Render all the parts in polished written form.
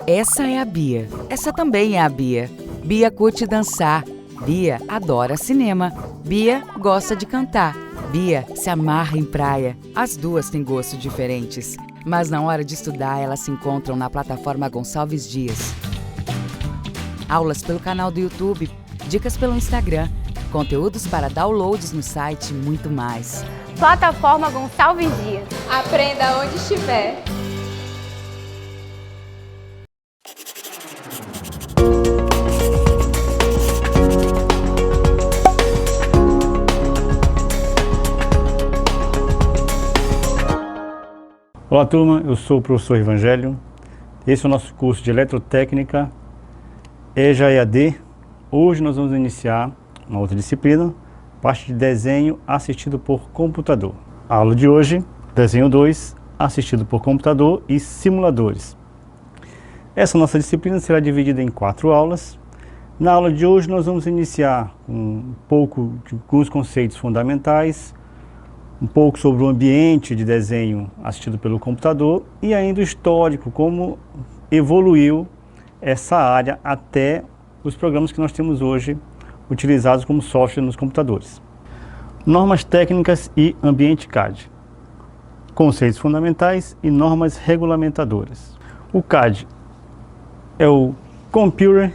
Essa é a Bia. Essa também é a Bia. Bia curte dançar. Bia adora cinema. Bia gosta de cantar. Bia se amarra em praia. As duas têm gostos diferentes, mas na hora de estudar elas se encontram na plataforma Gonçalves Dias. Aulas pelo canal do YouTube, dicas pelo Instagram, conteúdos para downloads no site e muito mais. Plataforma Gonçalves Dias. Aprenda onde estiver. Olá turma, eu sou o professor Evangelho. Esse é o nosso curso de Eletrotécnica EJA EAD. Hoje nós vamos iniciar uma outra disciplina, parte de desenho assistido por computador. A aula de hoje, desenho 2, assistido por computador e simuladores. Essa nossa disciplina será dividida em 4 aulas. Na aula de hoje nós vamos iniciar um pouco de alguns conceitos fundamentais, um pouco sobre o ambiente de desenho assistido pelo computador e ainda o histórico, como evoluiu essa área até os programas que nós temos hoje utilizados como software nos computadores. Normas técnicas e ambiente CAD. Conceitos fundamentais e normas regulamentadoras. O CAD é o Computer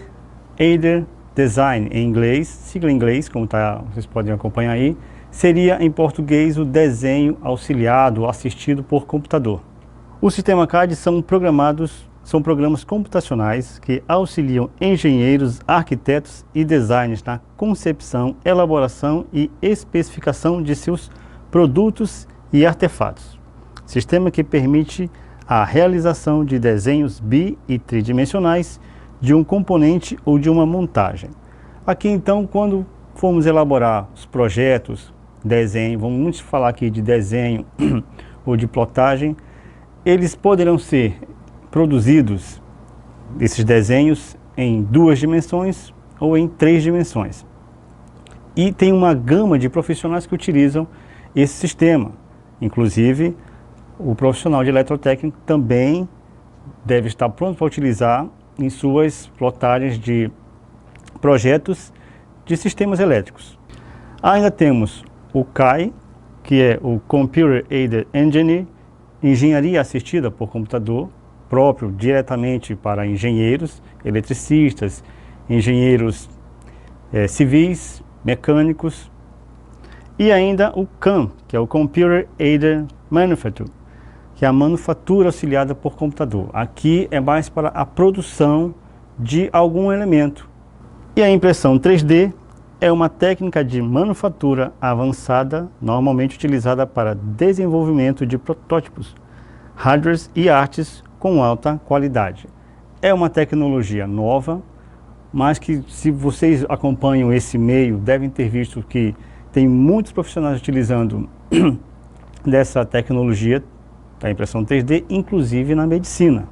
Aided Design em inglês, sigla em inglês, como vocês podem acompanhar aí. Seria em português o desenho auxiliado, assistido por computador. O sistema CAD são programas computacionais que auxiliam engenheiros, arquitetos e designers na concepção, elaboração e especificação de seus produtos e artefatos. Sistema que permite a realização de desenhos bi- e tridimensionais de um componente ou de uma montagem. Aqui então, quando formos elaborar os projetos, desenho, vamos muito falar aqui de desenho ou de plotagem, eles poderão ser produzidos, esses desenhos, em 2 dimensões ou em 3 dimensões. E tem uma gama de profissionais que utilizam esse sistema. Inclusive, o profissional de eletrotécnico também deve estar pronto para utilizar em suas plotagens de projetos de sistemas elétricos. Ainda temos o CAE, que é o Computer Aided Engineering, engenharia assistida por computador, próprio diretamente para engenheiros, eletricistas, engenheiros civis, mecânicos. E ainda o CAM, que é o Computer Aided Manufacturing, que é a manufatura auxiliada por computador. Aqui é mais para a produção de algum elemento. E a impressão 3D é uma técnica de manufatura avançada, normalmente utilizada para desenvolvimento de protótipos, hardwares e artes com alta qualidade. É uma tecnologia nova, mas que, se vocês acompanham esse meio, devem ter visto que tem muitos profissionais utilizando dessa tecnologia da impressão 3D, inclusive na medicina.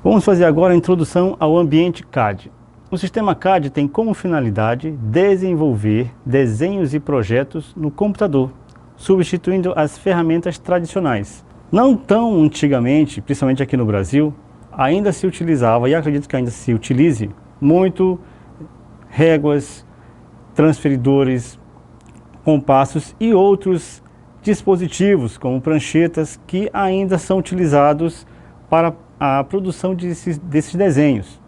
Vamos fazer agora a introdução ao ambiente CAD. O sistema CAD tem como finalidade desenvolver desenhos e projetos no computador, substituindo as ferramentas tradicionais. Não tão antigamente, principalmente aqui no Brasil, ainda se utilizava, e acredito que ainda se utilize, muito réguas, transferidores, compassos e outros dispositivos, como pranchetas, que ainda são utilizados para a produção desses desenhos.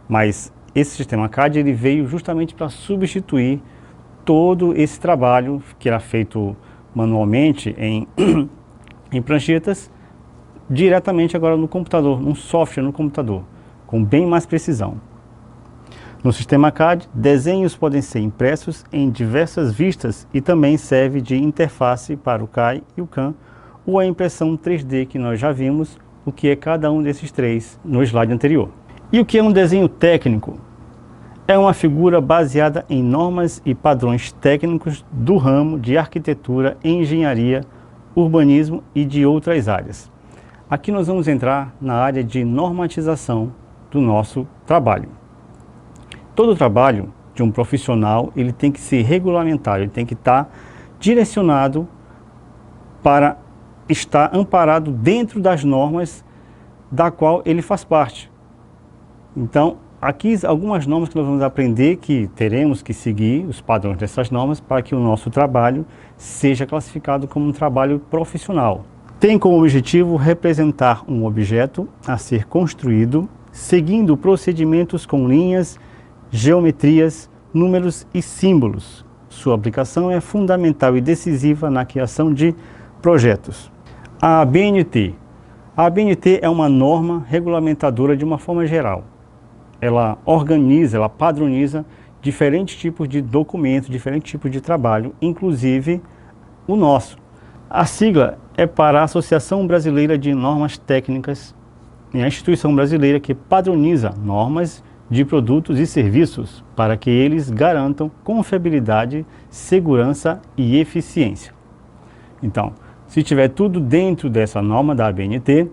Mas esse sistema CAD ele veio justamente para substituir todo esse trabalho que era feito manualmente em pranchetas, diretamente agora no computador, num software no computador, com bem mais precisão. No sistema CAD, desenhos podem ser impressos em diversas vistas e também serve de interface para o CAE e o CAM, ou a impressão 3D que nós já vimos, o que é cada um desses 3 no slide anterior. E o que é um desenho técnico? É uma figura baseada em normas e padrões técnicos do ramo de arquitetura, engenharia, urbanismo e de outras áreas. Aqui nós vamos entrar na área de normatização do nosso trabalho. Todo trabalho de um profissional ele tem que ser regulamentado, ele tem que estar direcionado para estar amparado dentro das normas da qual ele faz parte. Então, aqui algumas normas que nós vamos aprender que teremos que seguir os padrões dessas normas para que o nosso trabalho seja classificado como um trabalho profissional. Tem como objetivo representar um objeto a ser construído seguindo procedimentos com linhas, geometrias, números e símbolos. Sua aplicação é fundamental e decisiva na criação de projetos. A ABNT. A ABNT é uma norma regulamentadora de uma forma geral. Ela organiza, ela padroniza diferentes tipos de documentos, diferentes tipos de trabalho, inclusive o nosso. A sigla é para a Associação Brasileira de Normas Técnicas, é a instituição brasileira que padroniza normas de produtos e serviços para que eles garantam confiabilidade, segurança e eficiência. Então, se tiver tudo dentro dessa norma da ABNT,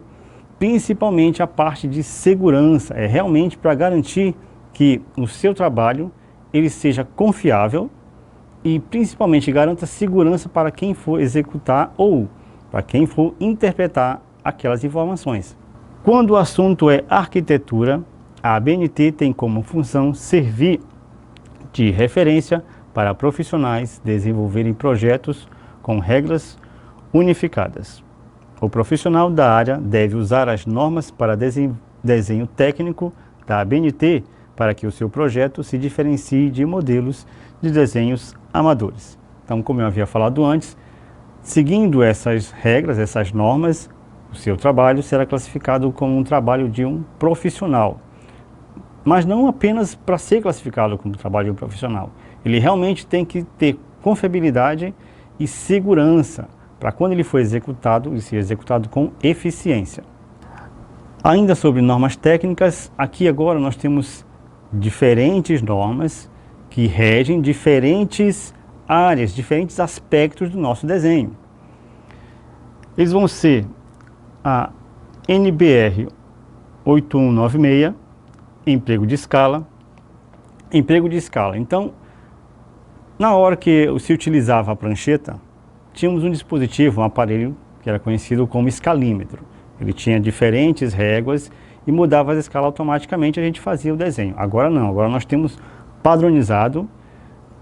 principalmente a parte de segurança, é realmente para garantir que o seu trabalho ele seja confiável e principalmente garanta segurança para quem for executar ou para quem for interpretar aquelas informações. Quando o assunto é arquitetura, a ABNT tem como função servir de referência para profissionais desenvolverem projetos com regras unificadas. O profissional da área deve usar as normas para desenho técnico da ABNT para que o seu projeto se diferencie de modelos de desenhos amadores. Então, como eu havia falado antes, seguindo essas regras, essas normas, o seu trabalho será classificado como um trabalho de um profissional. Mas não apenas para ser classificado como trabalho de um profissional. Ele realmente tem que ter confiabilidade e segurança para quando ele for executado, ele ser executado com eficiência. Ainda sobre normas técnicas, aqui agora nós temos diferentes normas que regem diferentes áreas, diferentes aspectos do nosso desenho. Eles vão ser a NBR 8196, emprego de escala. Então, na hora que se utilizava a prancheta, tínhamos um dispositivo, um aparelho que era conhecido como escalímetro. Ele tinha diferentes réguas e mudava a escala automaticamente, a gente fazia o desenho. Agora não, agora nós temos padronizado,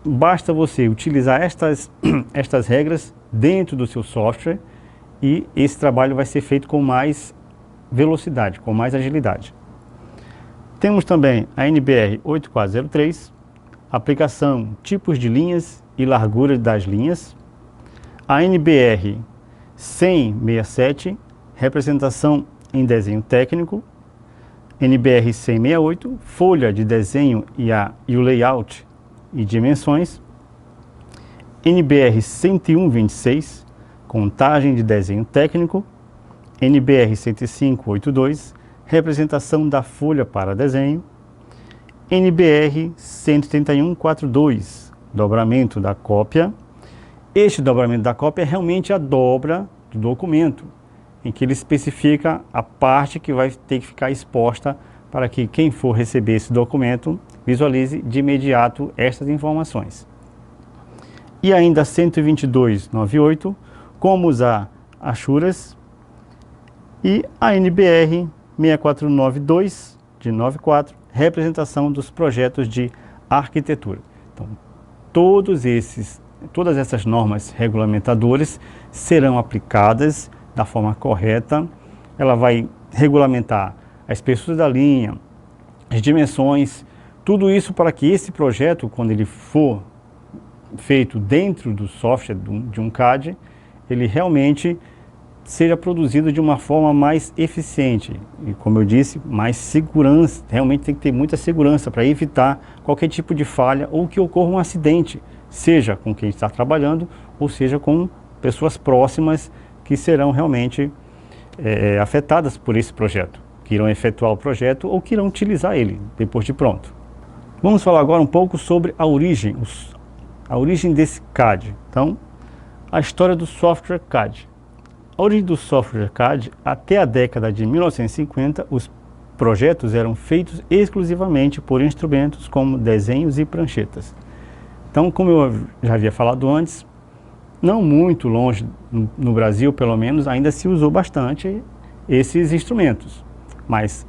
basta você utilizar estas regras dentro do seu software e esse trabalho vai ser feito com mais velocidade, com mais agilidade. Temos também a NBR 8403, aplicação, tipos de linhas e largura das linhas. A NBR 10067, representação em desenho técnico. NBR 10068, folha de desenho e o layout e dimensões. NBR 10126, contagem de desenho técnico. NBR 10582, representação da folha para desenho. NBR 13142, dobramento da cópia. Este dobramento da cópia é realmente a dobra do documento, em que ele especifica a parte que vai ter que ficar exposta para que quem for receber esse documento visualize de imediato estas informações. E ainda 12298, como usar achuras, e a NBR 6492 de 94, representação dos projetos de arquitetura. Então, todas essas normas regulamentadoras serão aplicadas da forma correta. Ela vai regulamentar a espessura da linha, as dimensões, tudo isso para que esse projeto, quando ele for feito dentro do software de um CAD, ele realmente seja produzido de uma forma mais eficiente e, como eu disse, mais segurança. Realmente tem que ter muita segurança para evitar qualquer tipo de falha ou que ocorra um acidente, seja com quem está trabalhando ou seja com pessoas próximas que serão realmente afetadas por esse projeto, que irão efetuar o projeto ou que irão utilizar ele depois de pronto. Vamos falar agora um pouco sobre a origem desse CAD. Então, a história do software CAD. A origem do software CAD, até a década de 1950, os projetos eram feitos exclusivamente por instrumentos como desenhos e pranchetas. Então, como eu já havia falado antes, não muito longe, no Brasil pelo menos, ainda se usou bastante esses instrumentos. Mas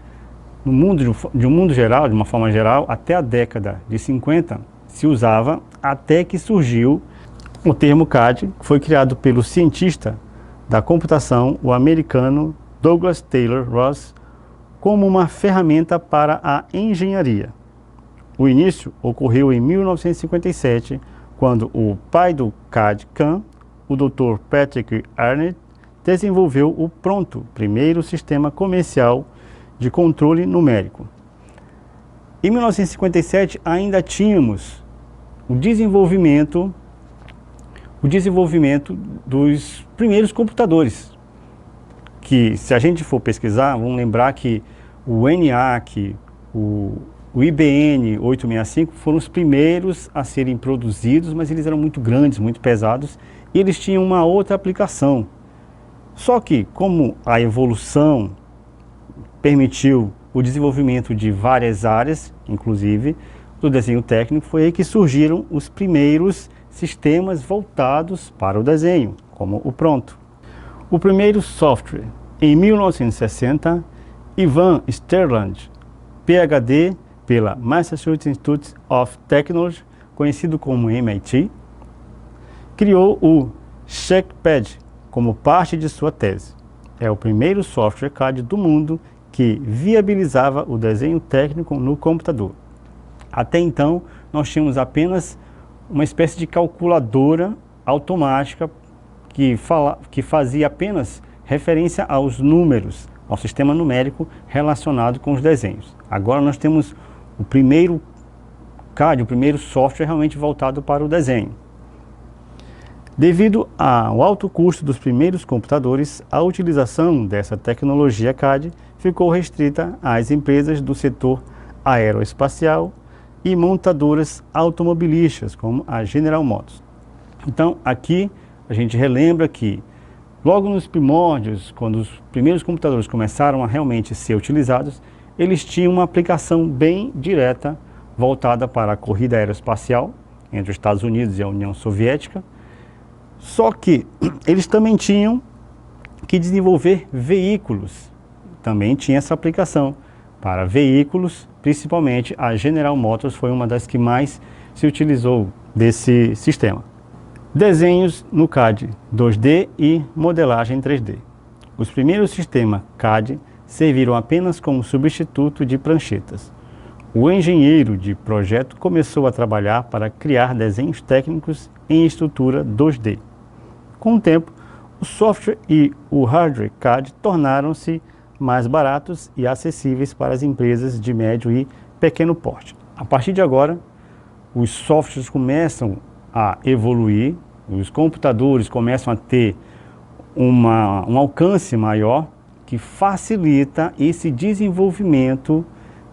no mundo, de um mundo geral, de uma forma geral, até a década de 50, se usava até que surgiu o termo CAD, que foi criado pelo cientista da computação, o americano Douglas Taylor Ross, como uma ferramenta para a engenharia. O início ocorreu em 1957, quando o pai do CAD-CAM, o Dr. Patrick Arnett, desenvolveu o Pronto, primeiro sistema comercial de controle numérico. Em 1957 ainda tínhamos o desenvolvimento dos primeiros computadores, que se a gente for pesquisar, vamos lembrar que o ENIAC, o IBM 865 foram os primeiros a serem produzidos, mas eles eram muito grandes, muito pesados, e eles tinham uma outra aplicação. Só que, como a evolução permitiu o desenvolvimento de várias áreas, inclusive do desenho técnico, foi aí que surgiram os primeiros sistemas voltados para o desenho, como o Pronto. O primeiro software, em 1960, Ivan Sterland, PhD pela Massachusetts Institute of Technology, conhecido como MIT, criou o Checkpad como parte de sua tese. É o primeiro software CAD do mundo que viabilizava o desenho técnico no computador. Até então, nós tínhamos apenas uma espécie de calculadora automática que fazia apenas referência aos números, ao sistema numérico relacionado com os desenhos. Agora nós temos o primeiro CAD, o primeiro software realmente voltado para o desenho. Devido ao alto custo dos primeiros computadores, a utilização dessa tecnologia CAD ficou restrita às empresas do setor aeroespacial e montadoras automobilísticas, como a General Motors. Então, aqui a gente relembra que, logo nos primórdios, quando os primeiros computadores começaram a realmente ser utilizados, eles tinham uma aplicação bem direta, voltada para a corrida aeroespacial, entre os Estados Unidos e a União Soviética. Só que eles também tinham que desenvolver veículos, também tinha essa aplicação para veículos, principalmente a General Motors foi uma das que mais se utilizou desse sistema. Desenhos no CAD 2D e modelagem 3D. Os primeiros sistemas CAD serviram apenas como substituto de pranchetas. O engenheiro de projeto começou a trabalhar para criar desenhos técnicos em estrutura 2D. Com o tempo, o software e o hardware CAD tornaram-se mais baratos e acessíveis para as empresas de médio e pequeno porte. A partir de agora, os softwares começam a evoluir, os computadores começam a ter um alcance maior que facilita esse desenvolvimento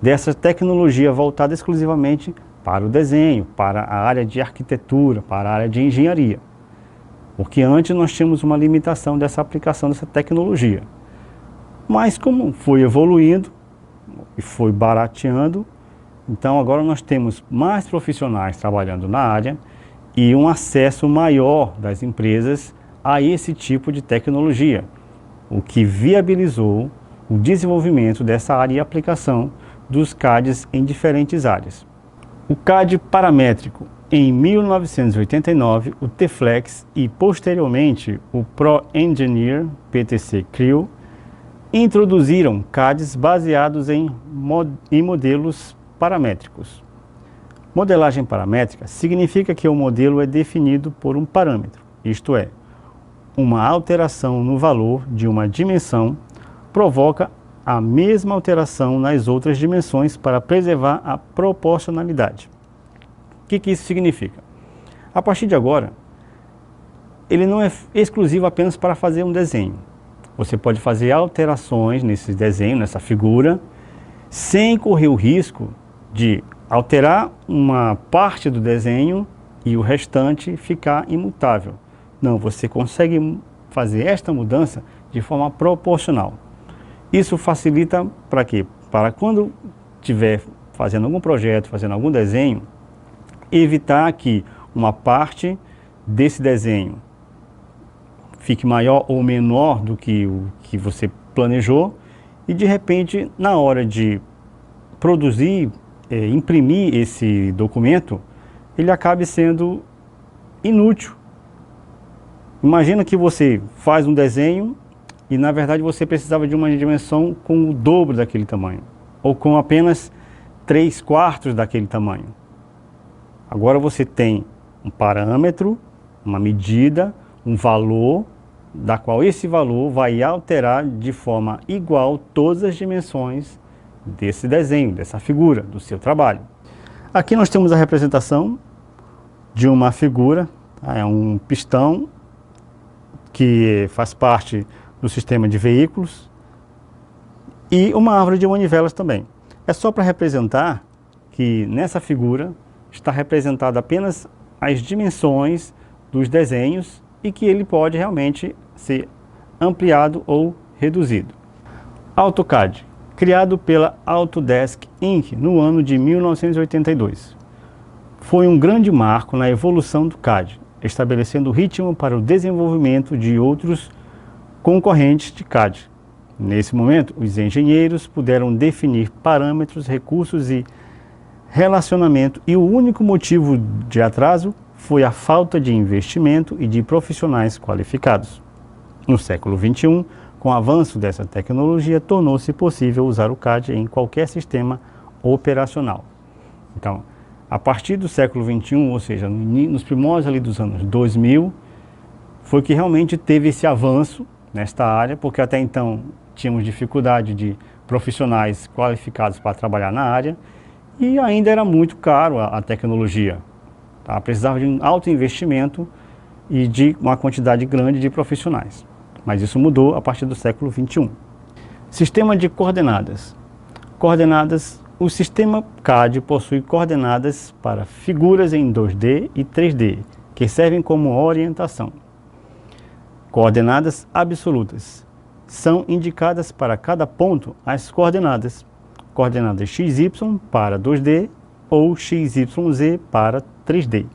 dessa tecnologia voltada exclusivamente para o desenho, para a área de arquitetura, para a área de engenharia. Porque antes nós tínhamos uma limitação dessa aplicação dessa tecnologia. Mas como foi evoluindo e foi barateando, então agora nós temos mais profissionais trabalhando na área e um acesso maior das empresas a esse tipo de tecnologia, o que viabilizou o desenvolvimento dessa área e aplicação dos CADs em diferentes áreas. O CAD paramétrico. Em 1989, o T-Flex e posteriormente o Pro Engineer PTC Creo introduziram CADs baseados em modelos paramétricos. Modelagem paramétrica significa que o modelo é definido por um parâmetro, isto é, uma alteração no valor de uma dimensão provoca a mesma alteração nas outras dimensões para preservar a proporcionalidade. O que isso significa? A partir de agora, ele não é exclusivo apenas para fazer um desenho. Você pode fazer alterações nesse desenho, nessa figura, sem correr o risco de alterar uma parte do desenho e o restante ficar imutável. Não, você consegue fazer esta mudança de forma proporcional. Isso facilita para quê? Para quando estiver fazendo algum projeto, fazendo algum desenho, evitar que uma parte desse desenho fique maior ou menor do que o que você planejou e de repente, na hora de produzir, imprimir esse documento, ele acabe sendo inútil. Imagina que você faz um desenho e na verdade você precisava de uma dimensão com o dobro daquele tamanho, ou com apenas 3/4 daquele tamanho. Agora você tem um parâmetro, uma medida, um valor, da qual esse valor vai alterar de forma igual todas as dimensões desse desenho, dessa figura, do seu trabalho. Aqui nós temos a representação de uma figura, é um pistão que faz parte do sistema de veículos e uma árvore de manivelas também. É só para representar que nessa figura está representada apenas as dimensões dos desenhos e que ele pode realmente ser ampliado ou reduzido. AutoCAD, criado pela Autodesk Inc. no ano de 1982. Foi um grande marco na evolução do CAD, estabelecendo o ritmo para o desenvolvimento de outros concorrentes de CAD. Nesse momento, os engenheiros puderam definir parâmetros, recursos e relacionamento, e o único motivo de atraso foi a falta de investimento e de profissionais qualificados. No século XXI, com o avanço dessa tecnologia, tornou-se possível usar o CAD em qualquer sistema operacional. Então, a partir do século XXI, ou seja, nos primórdios ali dos anos 2000, foi que realmente teve esse avanço nesta área, porque até então tínhamos dificuldade de profissionais qualificados para trabalhar na área e ainda era muito caro a tecnologia. Tá? Precisava de um alto investimento e de uma quantidade grande de profissionais. Mas isso mudou a partir do século XXI. Sistema de coordenadas. Coordenadas. O sistema CAD possui coordenadas para figuras em 2D e 3D, que servem como orientação. Coordenadas absolutas. São indicadas para cada ponto as coordenadas. Coordenadas XY para 2D ou XYZ para 3D,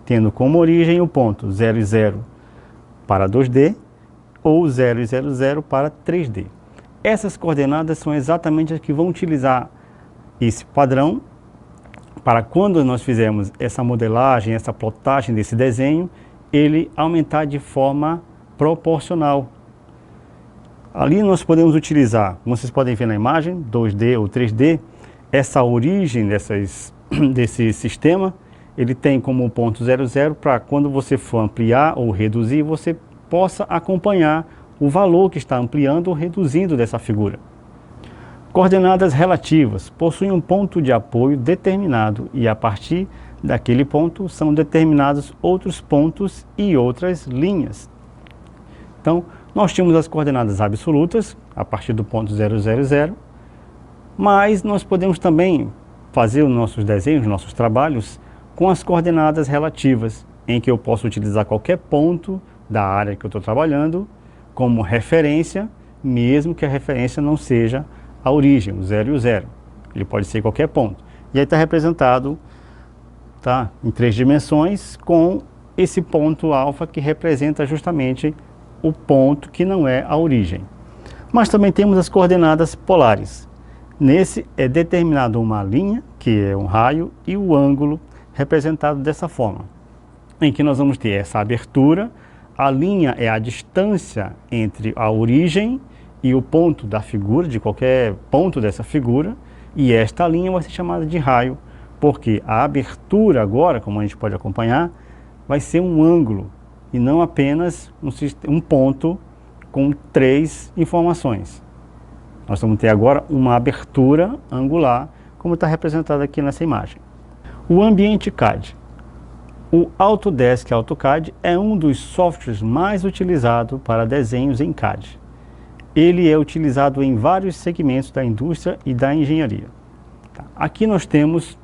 tendo como origem o ponto 00 para 2D ou 000 para 3D. Essas coordenadas são exatamente as que vão utilizar esse padrão para quando nós fizermos essa modelagem, essa plotagem desse desenho, ele aumentar de forma proporcional. Ali nós podemos utilizar, como vocês podem ver na imagem, 2D ou 3D, essa origem desse sistema, ele tem como ponto 00 para quando você for ampliar ou reduzir, você possa acompanhar o valor que está ampliando ou reduzindo dessa figura. Coordenadas relativas possuem um ponto de apoio determinado e a partir daquele ponto são determinados outros pontos e outras linhas. Então, nós tínhamos as coordenadas absolutas a partir do ponto 000, mas nós podemos também fazer os nossos desenhos, os nossos trabalhos com as coordenadas relativas, em que eu posso utilizar qualquer ponto da área que eu estou trabalhando como referência, mesmo que a referência não seja a origem, o 0 e o 0. Ele pode ser qualquer ponto. E aí está representado, tá, em 3 dimensões com esse ponto alfa que representa justamente o ponto que não é a origem. Mas também temos as coordenadas polares. Nesse é determinado uma linha, que é um raio, e o ângulo representado dessa forma, em que nós vamos ter essa abertura, a linha é a distância entre a origem e o ponto da figura, de qualquer ponto dessa figura, e esta linha vai ser chamada de raio, porque a abertura agora, como a gente pode acompanhar, vai ser um ângulo, e não apenas um ponto com 3 informações. Nós vamos ter agora uma abertura angular, como está representado aqui nessa imagem. O ambiente CAD. O Autodesk AutoCAD é um dos softwares mais utilizados para desenhos em CAD. Ele é utilizado em vários segmentos da indústria e da engenharia. Aqui nós temos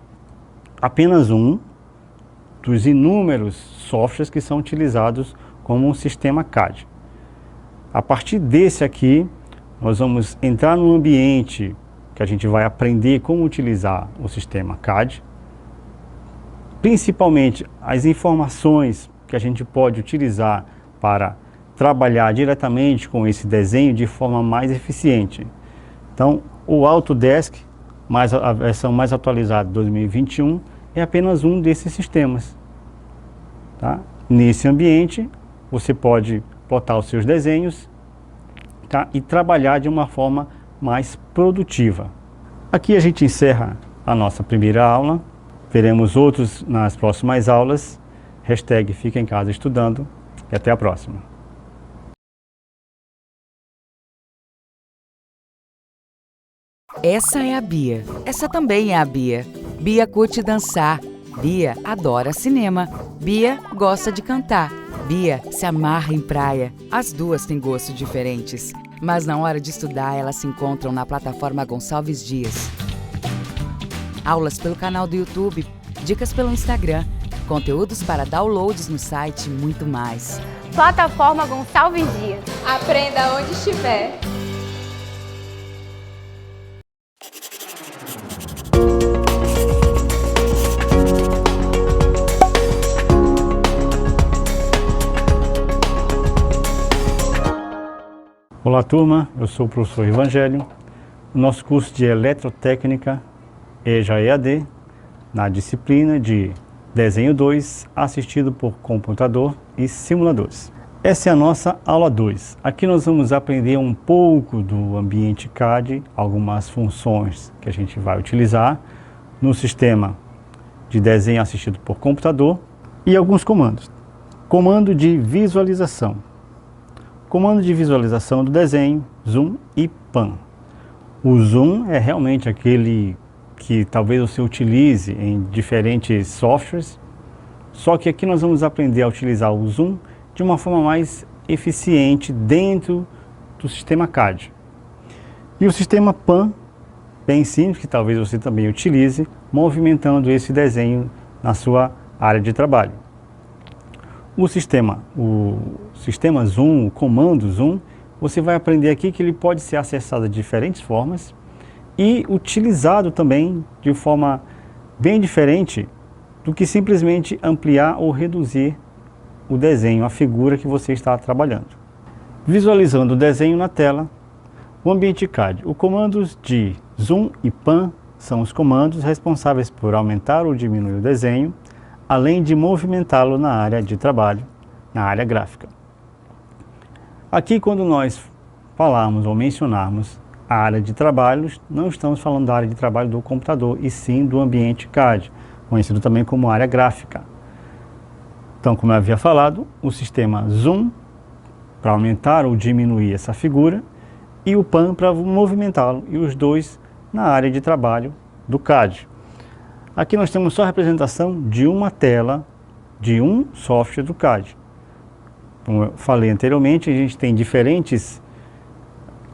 apenas um dos inúmeros softwares que são utilizados como um sistema CAD. A partir desse aqui, nós vamos entrar no ambiente que a gente vai aprender como utilizar o sistema CAD, principalmente as informações que a gente pode utilizar para trabalhar diretamente com esse desenho de forma mais eficiente. Então, o Autodesk mas a versão mais atualizada de 2021 é apenas um desses sistemas. Tá? Nesse ambiente, você pode plotar os seus desenhos, tá? E trabalhar de uma forma mais produtiva. Aqui a gente encerra a nossa primeira aula. Veremos outros nas próximas aulas. Hashtag Fica em Casa Estudando e até a próxima. Essa é a Bia. Essa também é a Bia. Bia curte dançar. Bia adora cinema. Bia gosta de cantar. Bia se amarra em praia. As duas têm gostos diferentes, mas na hora de estudar elas se encontram na plataforma Gonçalves Dias. Aulas pelo canal do YouTube, dicas pelo Instagram, conteúdos para downloads no site e muito mais. Plataforma Gonçalves Dias. Aprenda onde estiver. Olá turma, eu sou o professor Evangelho. O nosso curso de Eletrotécnica EJA EAD, na disciplina de Desenho 2, assistido por computador e simuladores. Essa é a nossa aula 2. Aqui nós vamos aprender um pouco do ambiente CAD, algumas funções que a gente vai utilizar no sistema de desenho assistido por computador e alguns comandos. Comando de visualização. Comando de visualização do desenho, zoom e pan. O zoom é realmente aquele que talvez você utilize em diferentes softwares, só que aqui nós vamos aprender a utilizar o zoom de uma forma mais eficiente dentro do sistema CAD. E o sistema pan, bem simples, que talvez você também utilize, movimentando esse desenho na sua área de trabalho. O sistema zoom, o comando zoom, você vai aprender aqui que ele pode ser acessado de diferentes formas e utilizado também de forma bem diferente do que simplesmente ampliar ou reduzir o desenho, a figura que você está trabalhando. Visualizando o desenho na tela, o ambiente CAD. Os comandos de zoom e pan são os comandos responsáveis por aumentar ou diminuir o desenho, além de movimentá-lo na área de trabalho, na área gráfica. Aqui, quando nós falarmos ou mencionarmos a área de trabalho, não estamos falando da área de trabalho do computador, e sim do ambiente CAD, conhecido também como área gráfica. Então, como eu havia falado, o sistema zoom para aumentar ou diminuir essa figura e o pan para movimentá-lo, e os dois na área de trabalho do CAD. Aqui nós temos só a representação de uma tela de um software do CAD. Como eu falei anteriormente, a gente tem diferentes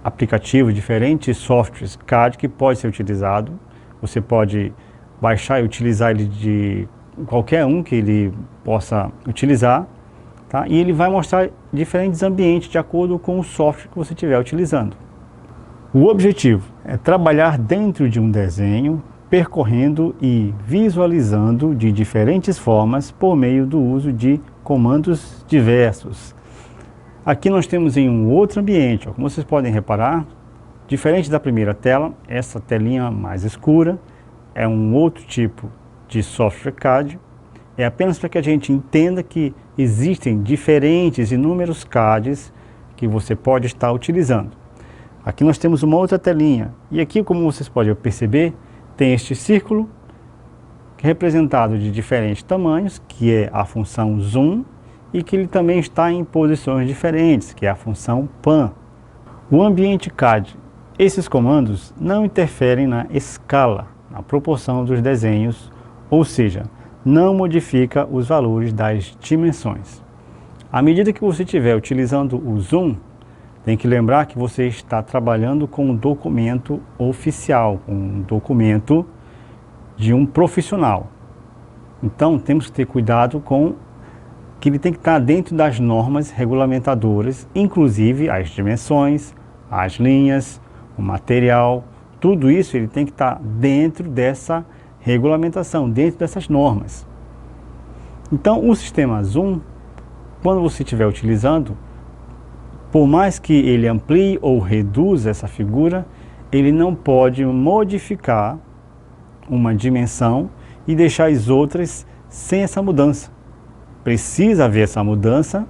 aplicativos, diferentes softwares CAD que pode ser utilizado. Você pode baixar e utilizar ele de qualquer um que ele possa utilizar, tá? E ele vai mostrar diferentes ambientes de acordo com o software que você estiver utilizando. O objetivo é trabalhar dentro de um desenho, percorrendo e visualizando de diferentes formas por meio do uso de comandos diversos. Aqui nós temos em um outro ambiente, ó, como vocês podem reparar, diferente da primeira tela, essa telinha mais escura é um outro tipo de software CAD. É apenas para que a gente entenda que existem diferentes, inúmeros CADs que você pode estar utilizando. Aqui nós temos uma outra telinha, e aqui, como vocês podem perceber, tem este círculo representado de diferentes tamanhos, que é a função zoom, e que ele também está em posições diferentes, que é a função pan. O ambiente CAD, esses comandos não interferem na escala, na proporção dos desenhos, ou seja, não modifica os valores das dimensões. À medida que você estiver utilizando o zoom, tem que lembrar que você está trabalhando com um documento oficial, um documento de um profissional. Então, temos que ter cuidado com que ele tem que estar dentro das normas regulamentadoras, inclusive as dimensões, as linhas, o material, tudo isso ele tem que estar dentro dessa regulamentação, dentro dessas normas. Então, o sistema zoom, quando você estiver utilizando, por mais que ele amplie ou reduza essa figura, ele não pode modificar uma dimensão e deixar as outras sem essa mudança. Precisa haver essa mudança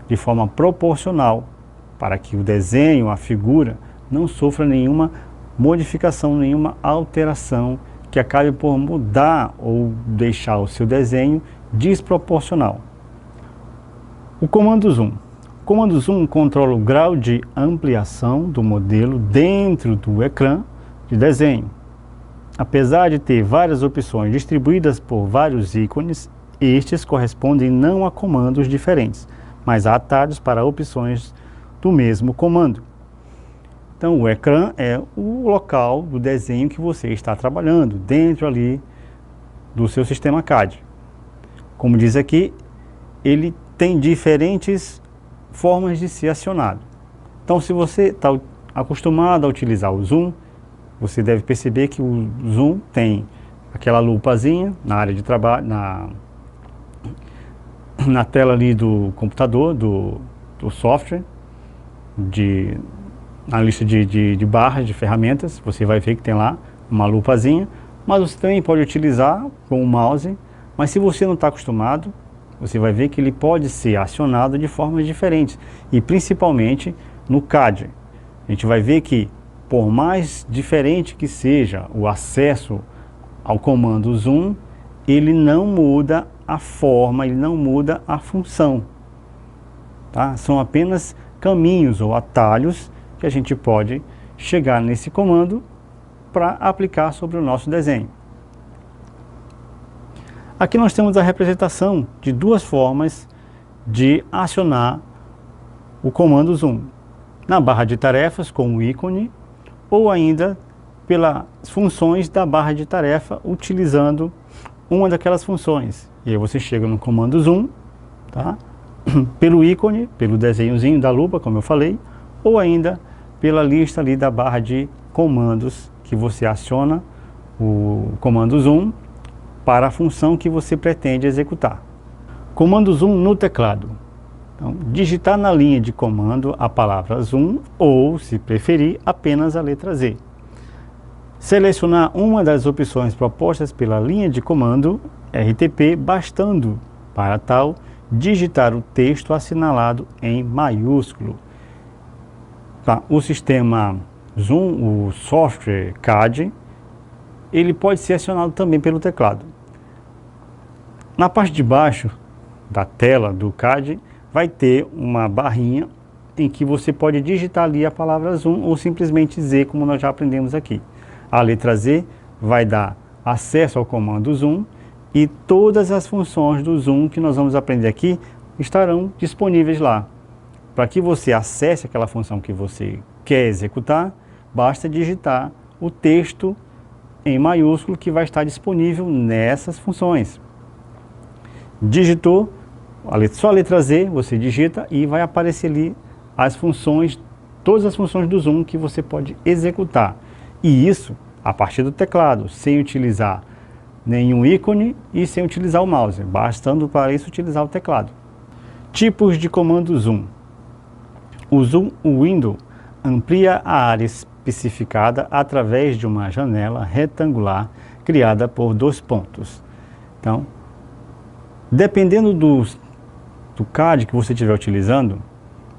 de forma proporcional, para que o desenho, a figura, não sofra nenhuma modificação, nenhuma alteração que acabe por mudar ou deixar o seu desenho desproporcional. O comando zoom. O comando zoom controla o grau de ampliação do modelo dentro do ecrã de desenho. Apesar de ter várias opções distribuídas por vários ícones, estes correspondem não a comandos diferentes, mas a atalhos para opções do mesmo comando. Então, o ecrã é o local do desenho que você está trabalhando, dentro ali do seu sistema CAD. Como diz aqui, ele tem diferentes formas de ser acionado. Então, se você está acostumado a utilizar o zoom, você deve perceber que o zoom tem aquela lupazinha na área de trabalho, na tela ali do computador, do software, na lista de barras, de ferramentas, você vai ver que tem lá uma lupazinha, mas você também pode utilizar com o mouse, mas se você não está acostumado, você vai ver que ele pode ser acionado de formas diferentes, e principalmente no CAD. A gente vai ver que, por mais diferente que seja o acesso ao comando zoom, ele não muda a forma, ele não muda a função. Tá? São apenas caminhos ou atalhos que a gente pode chegar nesse comando para aplicar sobre o nosso desenho. Aqui nós temos a representação de duas formas de acionar o comando zoom. Na barra de tarefas com o ícone, ou ainda pelas funções da barra de tarefa utilizando uma daquelas funções. E aí você chega no comando zoom, tá? Pelo ícone, pelo desenhozinho da lupa, como eu falei, ou ainda pela lista ali da barra de comandos que você aciona o comando zoom para a função que você pretende executar. Comando zoom no teclado. Então, digitar na linha de comando a palavra zoom ou, se preferir, apenas a letra Z. Selecionar uma das opções propostas pela linha de comando RTP, bastando, para tal, digitar o texto assinalado em maiúsculo. Tá? O sistema Zoom, o software CAD, ele pode ser acionado também pelo teclado. Na parte de baixo da tela do CAD, vai ter uma barrinha em que você pode digitar ali a palavra zoom ou simplesmente Z, como nós já aprendemos aqui. A letra Z vai dar acesso ao comando zoom e todas as funções do zoom que nós vamos aprender aqui estarão disponíveis lá. Para que você acesse aquela função que você quer executar, basta digitar o texto em maiúsculo que vai estar disponível nessas funções. Digitou, só a letra Z você digita e vai aparecer ali as funções, todas as funções do zoom que você pode executar. E isso a partir do teclado, sem utilizar nenhum ícone e sem utilizar o mouse, bastando para isso utilizar o teclado. Tipos de comando zoom. O zoom window amplia a área especificada através de uma janela retangular criada por dois pontos. Então, dependendo do CAD que você estiver utilizando,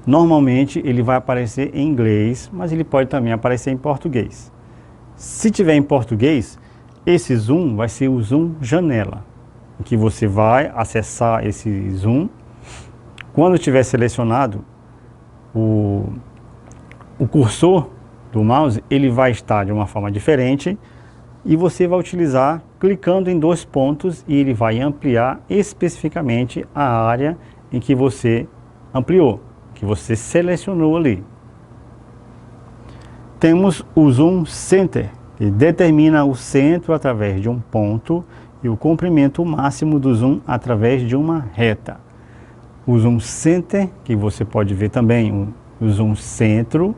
normalmente ele vai aparecer em inglês, mas ele pode também aparecer em português. Se tiver em português, esse zoom vai ser o zoom janela, em que você vai acessar esse zoom. Quando estiver selecionado o cursor do mouse, ele vai estar de uma forma diferente e você vai utilizar clicando em dois pontos e ele vai ampliar especificamente a área em que você ampliou, que você selecionou ali. Temos o Zoom Center, que determina o centro através de um ponto e o comprimento máximo do zoom através de uma reta. O Zoom Center, que você pode ver também o Zoom Centro,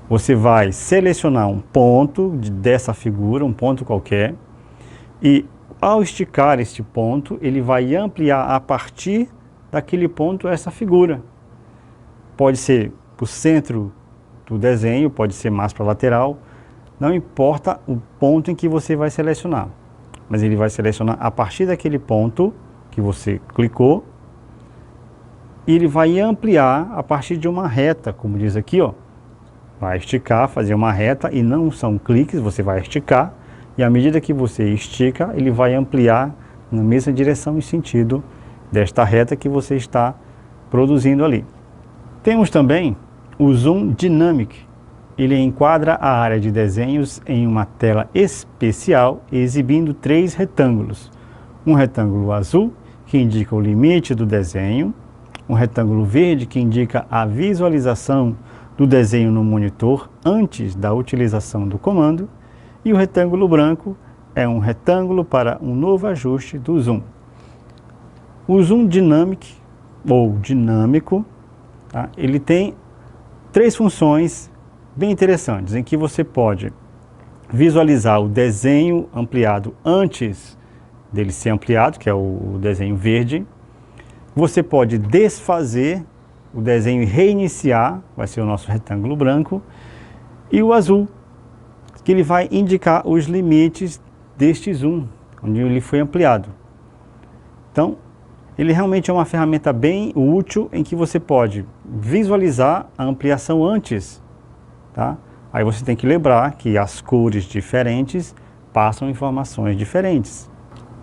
você vai selecionar um ponto dessa figura, um ponto qualquer, e ao esticar este ponto, ele vai ampliar a partir daquele ponto essa figura. Pode ser para o centro do desenho, pode ser mais para a lateral, não importa o ponto em que você vai selecionar, mas ele vai selecionar a partir daquele ponto que você clicou e ele vai ampliar a partir de uma reta, como diz aqui, ó. Vai esticar, fazer uma reta e não são cliques, você vai esticar e à medida que você estica, ele vai ampliar na mesma direção e sentido desta reta que você está produzindo ali. Temos também o Zoom Dynamic. Ele enquadra a área de desenhos em uma tela especial, exibindo 3 retângulos. Um retângulo azul, que indica o limite do desenho, um retângulo verde, que indica a visualização do desenho no monitor antes da utilização do comando, e o retângulo branco é um retângulo para um novo ajuste do zoom. O Zoom Dynamic, ou dinâmico, tá? Ele tem 3 funções bem interessantes, em que você pode visualizar o desenho ampliado antes dele ser ampliado, que é o desenho verde. Você pode desfazer o desenho e reiniciar, vai ser o nosso retângulo branco. E o azul, que ele vai indicar os limites deste zoom, onde ele foi ampliado. Então, ele realmente é uma ferramenta bem útil em que você pode visualizar a ampliação antes. Tá? Aí você tem que lembrar que as cores diferentes passam informações diferentes.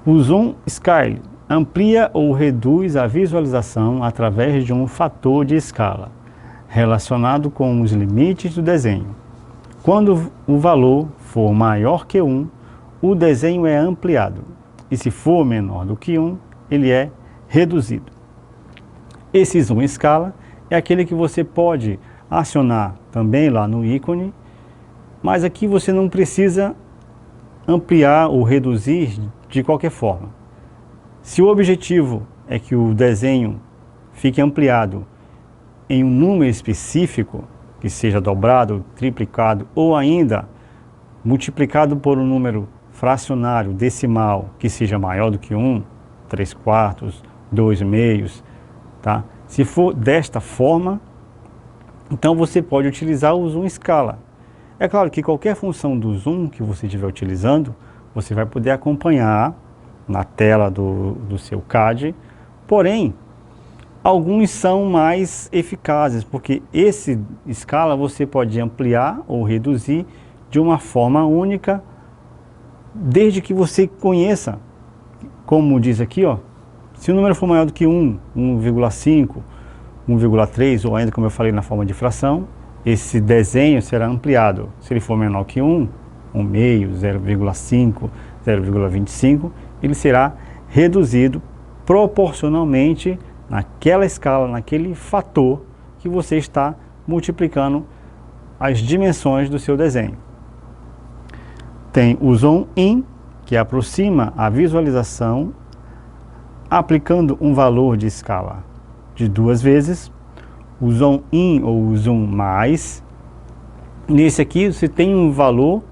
O Zoom Scale amplia ou reduz a visualização através de um fator de escala, relacionado com os limites do desenho. Quando o valor for maior que 1, o desenho é ampliado, e se for menor do que 1, ele é reduzido. Esse Zoom Escala é aquele que você pode acionar também lá no ícone, mas aqui você não precisa ampliar ou reduzir de qualquer forma. Se o objetivo é que o desenho fique ampliado em um número específico, que seja dobrado, triplicado ou ainda multiplicado por um número fracionário decimal que seja maior do que 1, 3/4, 2/2, tá? Se for desta forma, então você pode utilizar o Zoom Escala. É claro que qualquer função do Zoom que você estiver utilizando, você vai poder acompanhar na tela do seu CAD, porém, alguns são mais eficazes, porque esse escala você pode ampliar ou reduzir de uma forma única, desde que você conheça, como diz aqui, ó, se o número for maior do que 1, 1,5, 1,3 ou ainda, como eu falei, na forma de fração, esse desenho será ampliado. Se ele for menor que 1, 1/2, 0,5, 0,25, ele será reduzido proporcionalmente naquela escala, naquele fator que você está multiplicando as dimensões do seu desenho. Tem o Zoom In, que aproxima a visualização aplicando um valor de escala de 2 vezes. O Zoom In ou o Zoom Mais, nesse aqui você tem um valor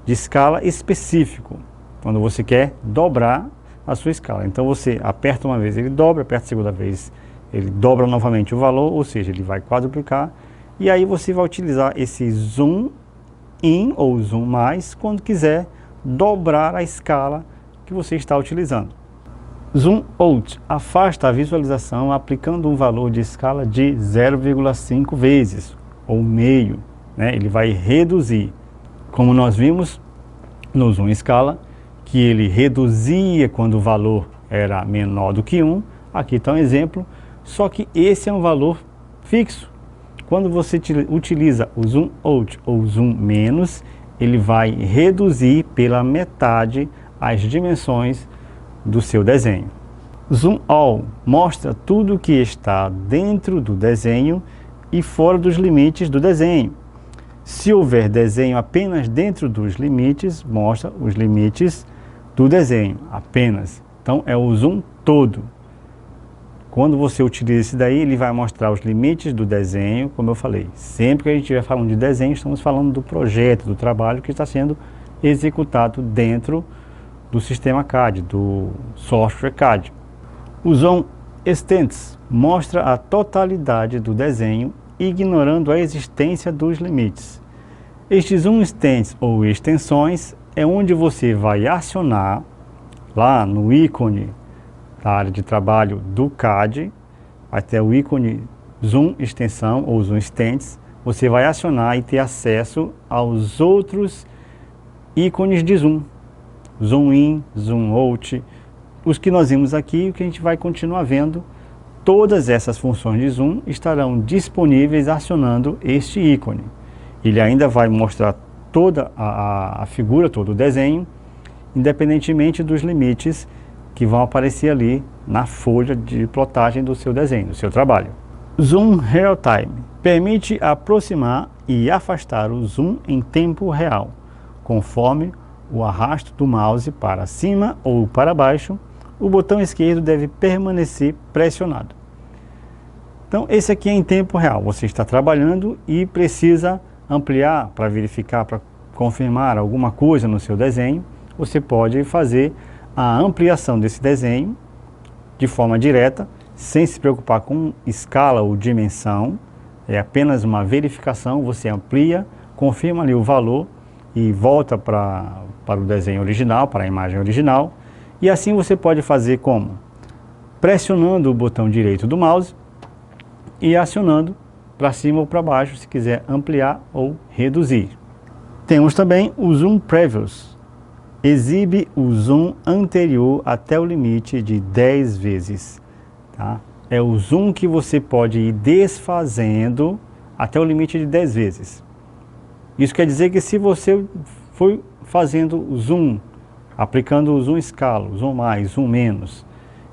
de escala específico, quando você quer dobrar a sua escala. Então você aperta uma vez, ele dobra, aperta a segunda vez, ele dobra novamente o valor, ou seja, ele vai quadruplicar, e aí você vai utilizar esse Zoom In ou Zoom Mais quando quiser dobrar a escala que você está utilizando. Zoom Out afasta a visualização aplicando um valor de escala de 0,5 vezes, ou meio, né? Ele vai reduzir. Como nós vimos no Zoom Escala, que ele reduzia quando o valor era menor do que 1, aqui está um exemplo, só que esse é um valor fixo. Quando você utiliza o Zoom Out ou Zoom Menos, ele vai reduzir pela metade as dimensões do seu desenho. Zoom All mostra tudo que está dentro do desenho e fora dos limites do desenho. Se houver desenho apenas dentro dos limites, mostra os limites do desenho apenas. Então é o zoom todo. Quando você utiliza esse daí, ele vai mostrar os limites do desenho, como eu falei. Sempre que a gente estiver falando de desenho, estamos falando do projeto, do trabalho que está sendo executado dentro do sistema CAD, do software CAD. O Zoom Extents mostra a totalidade do desenho, ignorando a existência dos limites. Estes zoom extents ou extensões é onde você vai acionar lá no ícone da área de trabalho do CAD, vai ter o ícone zoom extensão ou zoom extents, você vai acionar e ter acesso aos outros ícones de zoom, zoom in, zoom out, os que nós vimos aqui e o que a gente vai continuar vendo. Todas essas funções de zoom estarão disponíveis acionando este ícone. Ele ainda vai mostrar toda a figura, todo o desenho, independentemente dos limites que vão aparecer ali na folha de plotagem do seu desenho, do seu trabalho. Zoom Real Time permite aproximar e afastar o zoom em tempo real, conforme o arrasto do mouse para cima ou para baixo. O botão esquerdo deve permanecer pressionado. Então, esse aqui é em tempo real. Você está trabalhando e precisa ampliar para verificar, para confirmar alguma coisa no seu desenho. Você pode fazer a ampliação desse desenho de forma direta, sem se preocupar com escala ou dimensão. É apenas uma verificação. Você amplia, confirma ali o valor e volta para o desenho original, para a imagem original. E assim você pode fazer como? Pressionando o botão direito do mouse e acionando para cima ou para baixo, se quiser ampliar ou reduzir. Temos também o Zoom Previous. Exibe o zoom anterior até o limite de 10 vezes. Tá? É o zoom que você pode ir desfazendo até o limite de 10 vezes. Isso quer dizer que se você for fazendo o zoom, aplicando o zoom escala, o zoom mais, zoom menos,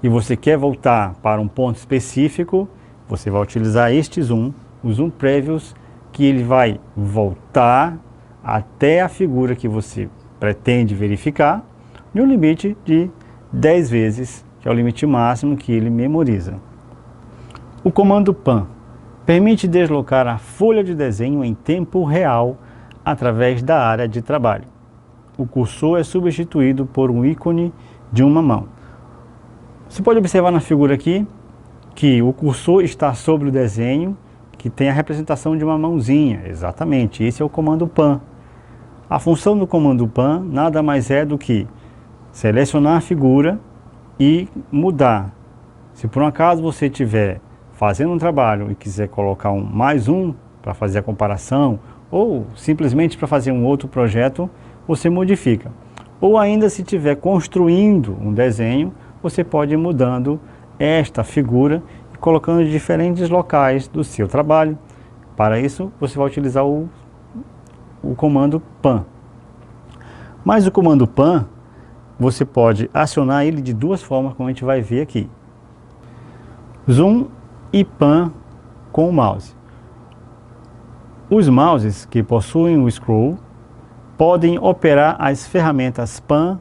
e você quer voltar para um ponto específico, você vai utilizar este zoom, o Zoom Previous, que ele vai voltar até a figura que você pretende verificar, no limite de 10 vezes, que é o limite máximo que ele memoriza. O comando PAN permite deslocar a folha de desenho em tempo real através da área de trabalho. O cursor é substituído por um ícone de uma mão. Você pode observar na figura aqui que o cursor está sobre o desenho, que tem a representação de uma mãozinha. Exatamente, esse é o comando PAN. A função do comando PAN nada mais é do que selecionar a figura e mudar. Se por um acaso você estiver fazendo um trabalho e quiser colocar mais um para fazer a comparação, ou simplesmente para fazer um outro projeto, você modifica. Ou ainda, se estiver construindo um desenho, você pode ir mudando esta figura e colocando em diferentes locais do seu trabalho. Para isso, você vai utilizar o comando PAN. Mas o comando PAN, você pode acionar ele de duas formas, como a gente vai ver aqui. Zoom e PAN com o mouse. Os mouses que possuem o scroll podem operar as ferramentas PAN,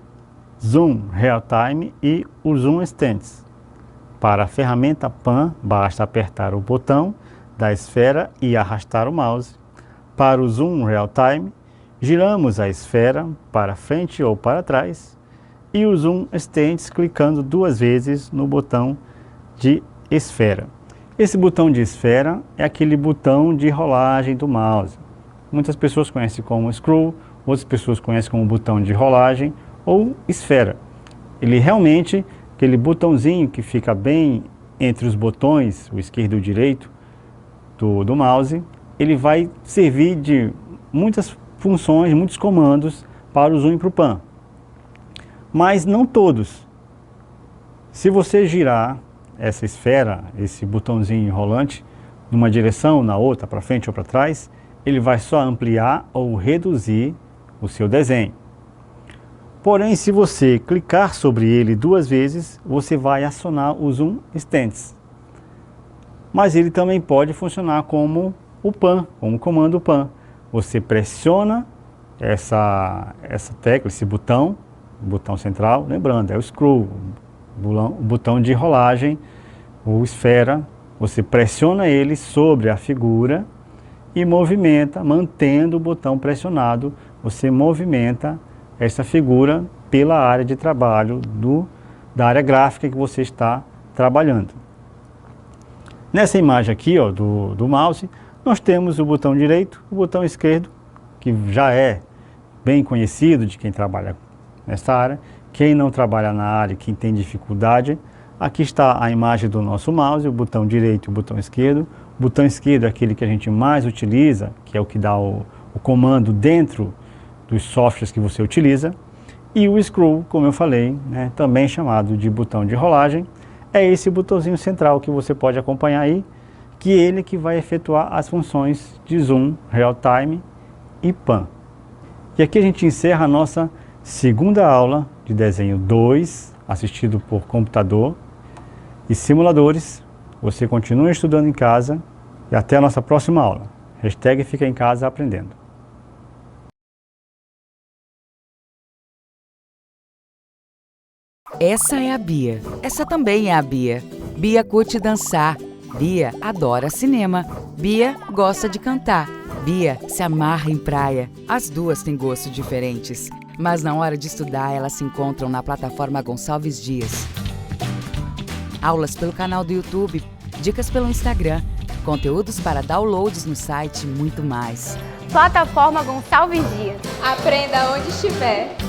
Zoom Real Time e o Zoom Extents. Para a ferramenta PAN, basta apertar o botão da esfera e arrastar o mouse. Para o Zoom Real Time, giramos a esfera para frente ou para trás. E o Zoom Extents clicando duas vezes no botão de esfera. Esse botão de esfera é aquele botão de rolagem do mouse. Muitas pessoas conhecem como scroll, outras pessoas conhecem como botão de rolagem ou esfera. Ele realmente, aquele botãozinho que fica bem entre os botões, o esquerdo e o direito do mouse, ele vai servir de muitas funções, muitos comandos para o zoom e para o pan. Mas não todos. Se você girar essa esfera, esse botãozinho rolante, numa direção, na outra, para frente ou para trás, ele vai só ampliar ou reduzir o seu desenho. Porém, se você clicar sobre ele duas vezes, você vai acionar o Zoom Extents. Mas ele também pode funcionar como o PAN, como o comando PAN. Você pressiona essa tecla, esse botão, o botão central, lembrando, é o scroll, o botão de rolagem, ou esfera. Você pressiona ele sobre a figura e movimenta, mantendo o botão pressionado, você movimenta essa figura pela área de trabalho da área gráfica que você está trabalhando. Nessa imagem aqui, ó, do mouse, nós temos o botão direito, o botão esquerdo que já é bem conhecido de quem trabalha nessa área. Quem não trabalha na área, quem tem dificuldade, aqui está a imagem do nosso mouse, o botão direito e o botão esquerdo. O botão esquerdo é aquele que a gente mais utiliza, que é o que dá o comando dentro dos softwares que você utiliza. E o scroll, como eu falei, né, também chamado de botão de rolagem, é esse botãozinho central que você pode acompanhar aí, que é ele que vai efetuar as funções de zoom, real time e pan. E aqui a gente encerra a nossa segunda aula de desenho 2, assistido por computador e simuladores. Você continua estudando em casa e até a nossa próxima aula. Hashtag Fica em Casa Aprendendo. Essa é a Bia. Essa também é a Bia. Bia curte dançar. Bia adora cinema. Bia gosta de cantar. Bia se amarra em praia. As duas têm gostos diferentes, mas na hora de estudar elas se encontram na plataforma Gonçalves Dias. Aulas pelo canal do YouTube, dicas pelo Instagram, conteúdos para downloads no site e muito mais. Plataforma Gonçalves Dias. Aprenda onde estiver.